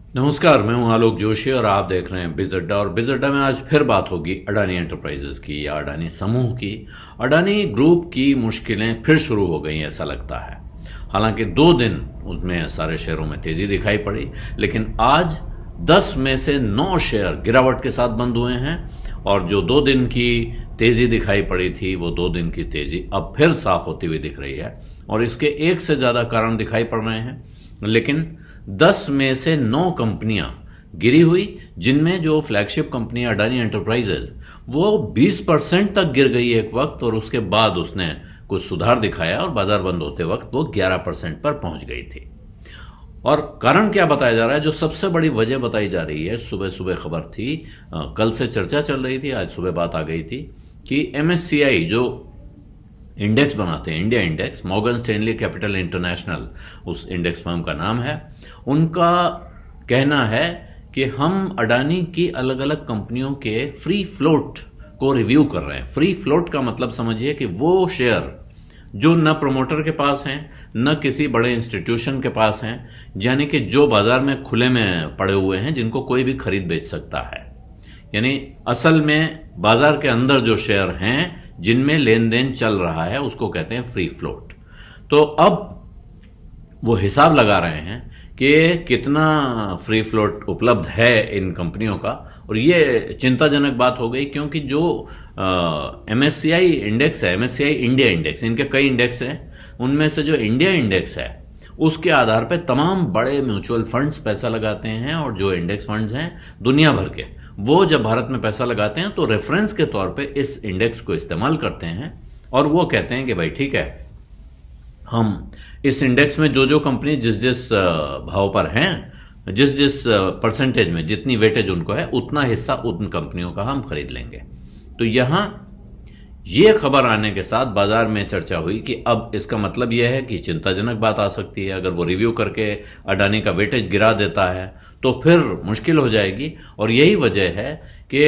नमस्कार, मैं हूं आलोक जोशी और आप देख रहे हैं बिज अड्डा। और बिज अड्डा में आज फिर बात होगी अडानी एंटरप्राइजेज की या अडानी समूह की। अडानी ग्रुप की मुश्किलें फिर शुरू हो गई ऐसा लगता है। हालांकि 2 दिन उसमें सारे शेयरों में तेजी दिखाई पड़ी, लेकिन आज 10 में से 9 शेयर गिरावट के साथ बंद हुए हैं। और जो 2 दिन की तेजी दिखाई पड़ी थी वो 2 दिन की तेजी अब फिर साफ होती हुई दिख रही है और इसके एक से ज्यादा कारण दिखाई पड़ रहे हैं। लेकिन 10 में से 9 कंपनियां गिरी हुई, जिनमें जो फ्लैगशिप कंपनी अडानी एंटरप्राइजेज वो 20% तक गिर गई एक वक्त, और उसके बाद उसने कुछ सुधार दिखाया और बाजार बंद होते वक्त वो 11% पर पहुंच गई थी। और कारण क्या बताया जा रहा है? जो सबसे बड़ी वजह बताई जा रही है, सुबह सुबह खबर थी, कल से चर्चा चल रही थी, आज सुबह बात आ गई थी कि एमएससीआई जो इंडेक्स बनाते हैं, India index, Morgan Stanley capital international उस इंडेक्स फर्म का नाम है, उनका कहना है कि हम अडानी की अलग अलग कंपनियों के फ्री फ्लोट को रिव्यू कर रहे हैं। फ्री फ्लोट का मतलब समझिए कि वो शेयर जो न प्रमोटर के पास हैं न किसी बड़े इंस्टीट्यूशन के पास हैं, यानी कि जो बाजार में खुले में पड़े हुए हैं, जिनको कोई भी खरीद बेच सकता है। यानी असल में बाजार के अंदर जो शेयर हैं जिनमें लेन देन चल रहा है उसको कहते हैं फ्री फ्लोट। तो अब वो हिसाब लगा रहे हैं कि कितना फ्री फ्लोट उपलब्ध है इन कंपनियों का। और ये चिंताजनक बात हो गई, क्योंकि जो एमएससीआई इंडेक्स है, एमएससीआई इंडिया इंडेक्स, इनके कई इंडेक्स हैं, उनमें से जो इंडिया इंडेक्स है उसके आधार पर तमाम बड़े म्यूचुअल फंड्स पैसा लगाते हैं। और जो इंडेक्स फंड्स हैं दुनिया भर के, वो जब भारत में पैसा लगाते हैं तो रेफरेंस के तौर पे इस इंडेक्स को इस्तेमाल करते हैं और वो कहते हैं कि भाई ठीक है, हम इस इंडेक्स में जो जो कंपनी जिस जिस भाव पर हैं, जिस जिस परसेंटेज में जितनी वेटेज उनको है, उतना हिस्सा उन कंपनियों का हम खरीद लेंगे। तो यहां ये खबर आने के साथ बाजार में चर्चा हुई कि अब इसका मतलब यह है कि चिंताजनक बात आ सकती है। अगर वो रिव्यू करके अडानी का वेटेज गिरा देता है तो फिर मुश्किल हो जाएगी। और यही वजह है कि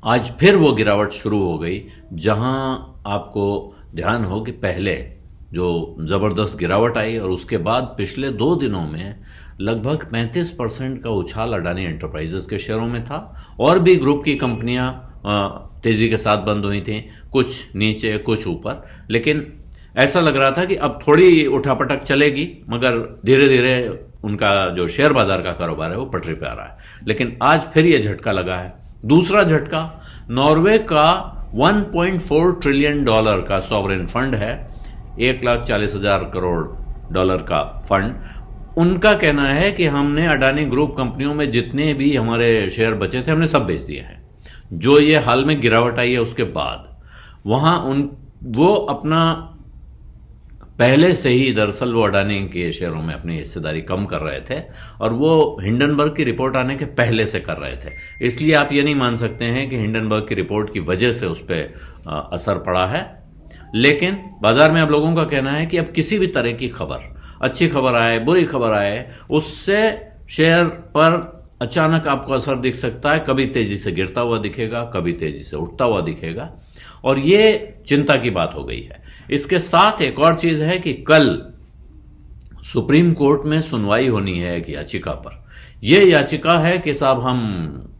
आज फिर वो गिरावट शुरू हो गई, जहां आपको ध्यान हो कि पहले जो जबरदस्त गिरावट आई और उसके बाद पिछले 2 दिनों में लगभग 35% का उछाल अडानी एंटरप्राइजेस के शेयरों में था। और भी ग्रुप की कंपनियां तेजी के साथ बंद हुई थी, कुछ नीचे कुछ ऊपर, लेकिन ऐसा लग रहा था कि अब थोड़ी उठापटक चलेगी, मगर धीरे धीरे उनका जो शेयर बाजार का कारोबार है वो पटरी पे आ रहा है। लेकिन आज फिर ये झटका लगा है। दूसरा झटका, नॉर्वे का $1.4 ट्रिलियन का सॉवरेन फंड है, 1,40,000 करोड़ डॉलर का फंड। उनका कहना है कि हमने अडानी ग्रुप कंपनियों में जितने भी हमारे शेयर बचे थे हमने सब बेच दिए हैं। जो ये हाल में गिरावट आई है उसके बाद वहां वो अपना पहले से ही, दरअसल वो अडानी के शेयरों में अपनी हिस्सेदारी कम कर रहे थे और वो हिंडनबर्ग की रिपोर्ट आने के पहले से कर रहे थे। इसलिए आप ये नहीं मान सकते हैं कि हिंडनबर्ग की रिपोर्ट की वजह से उस पर असर पड़ा है। लेकिन बाजार में अब लोगों का कहना है कि अब किसी भी तरह की खबर, अच्छी खबर आए बुरी खबर आए, उससे शेयर पर अचानक आपको असर दिख सकता है। कभी तेजी से गिरता हुआ दिखेगा, कभी तेजी से उठता हुआ दिखेगा, और ये चिंता की बात हो गई है। इसके साथ एक और चीज है कि कल सुप्रीम कोर्ट में सुनवाई होनी है एक याचिका पर। यह याचिका है कि साहब हम,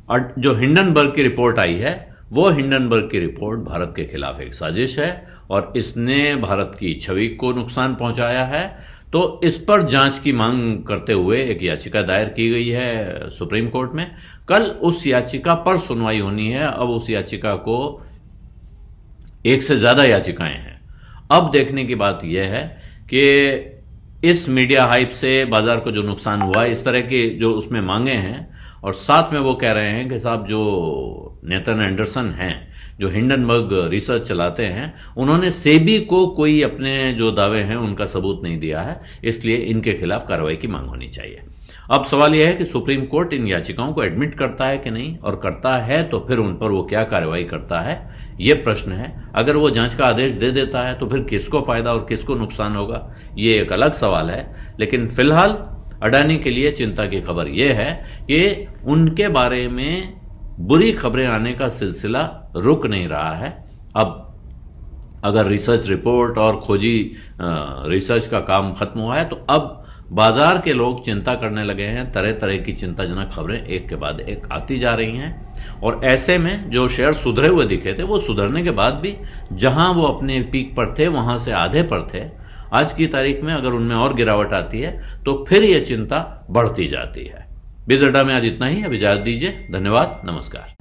जो हिंडनबर्ग की रिपोर्ट आई है वो हिंडनबर्ग की रिपोर्ट भारत के खिलाफ एक साजिश है और इसने भारत की छवि को नुकसान पहुंचाया है। तो इस पर जांच की मांग करते हुए एक याचिका दायर की गई है सुप्रीम कोर्ट में। कल उस याचिका पर सुनवाई होनी है। अब उस याचिका को, एक से ज्यादा याचिकाएं हैं। अब देखने की बात यह है कि इस मीडिया हाइप से बाजार को जो नुकसान हुआ है, इस तरह की जो उसमें मांगे हैं, और साथ में वो कह रहे हैं कि साहब जो नेथन एंडरसन हैं, जो हिंडनबर्ग रिसर्च चलाते हैं, उन्होंने सेबी को कोई अपने जो दावे हैं उनका सबूत नहीं दिया है, इसलिए इनके खिलाफ कार्रवाई की मांग होनी चाहिए। अब सवाल यह है कि सुप्रीम कोर्ट इन याचिकाओं को एडमिट करता है कि नहीं, और करता है तो फिर उन पर वो क्या कार्रवाई करता है, यह प्रश्न है। अगर वो जांच का आदेश दे देता है तो फिर किसको फायदा और किसको नुकसान होगा, ये एक अलग सवाल है। लेकिन फिलहाल अडानी के लिए चिंता की खबर यह है कि उनके बारे में बुरी खबरें आने का सिलसिला रुक नहीं रहा है। अब अगर रिसर्च रिपोर्ट और खोजी रिसर्च का काम खत्म हुआ है तो अब बाजार के लोग चिंता करने लगे हैं, तरह तरह की चिंताजनक खबरें एक के बाद एक आती जा रही हैं। और ऐसे में जो शेयर सुधरे हुए दिखे थे वो सुधरने के बाद भी जहां वो अपने पीक पर थे वहां से आधे पर थे। आज की तारीख में अगर उनमें और गिरावट आती है तो फिर ये चिंता बढ़ती जाती है। बिजनेस अड्डा में आज इतना ही। अब इजाजत दीजिए। धन्यवाद। नमस्कार।